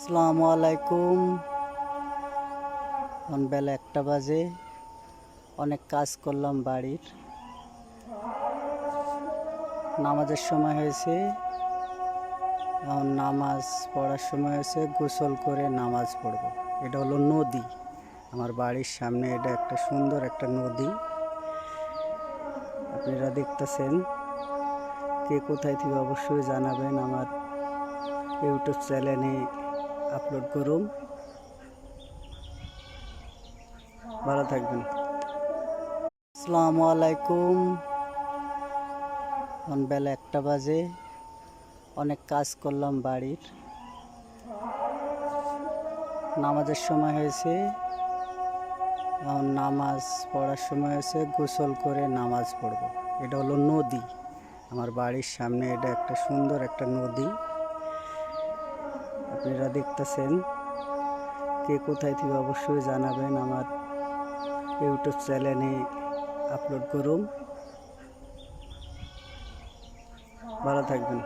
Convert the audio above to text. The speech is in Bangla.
আসসালামু আলাইকুম। এখন বেলা 1টা বাজে। অনেক কাজ করলাম বাড়ির, নামাজের সময় হয়েছে। এখন নামাজ পড়ার সময় হয়েছে, গোসল করে নামাজ পড়ব। এটা হলো নদী, আমার বাড়ির সামনে। এটা একটা সুন্দর একটা নদী, আপনারা দেখতেছেন। কে কোথায় থেকে অবশ্যই জানাবেন, আমার ইউটিউব চ্যানেলে আপলোড করুন। ভালো থাকবেন। আসসালামু আলাইকুম। এখন বেলা 1টা বাজে। অনেক কাজ করলাম বাড়ির, নামাজের সময় হয়েছে। এখন নামাজ পড়ার সময় হয়েছে, গোসল করে নামাজ পড়ব। এটা হলো নদী, আমার বাড়ির সামনে। এটা একটা সুন্দর একটা নদী, আপনারা দেখতেছেন। কে কোথায় থেকে অবশ্যই জানাবেন, আমার ইউটিউব চ্যানেলে আপলোড করুন। ভালো থাকবেন।